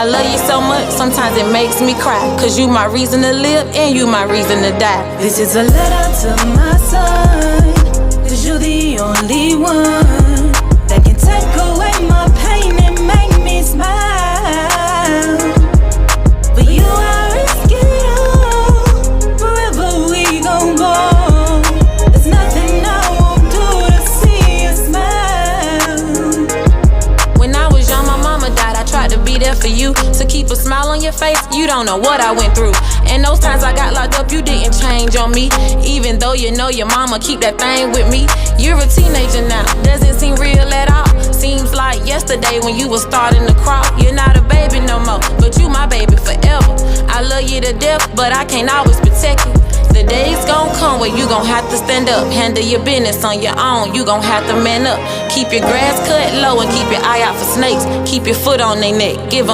I love you so much, sometimes it makes me cry. Cause you my reason to live and you my reason to die. This is a letter to my son, cause you're the only one that can take away my pain and make me smile. For you I risk it all, wherever we gon' go. There's nothing I won't do to see you smile. When I was young, my mama died, I tried to be there for you. To keep a smile on your face, you don't know what I went through. And those times I got locked up, you didn't change on me. Even though you know your mama keep that thing with me. You're a teenager now, doesn't seem real at all. Seems like yesterday when you was starting to crawl. You're not a baby no more, but you my baby forever. I love you to death, but I can't always protect you. The days gon' come where you gon' have to stand up. Handle your business on your own, you gon' have to man up. Keep your grass cut low and keep your eye out for snakes. Keep your foot on their neck, give 'em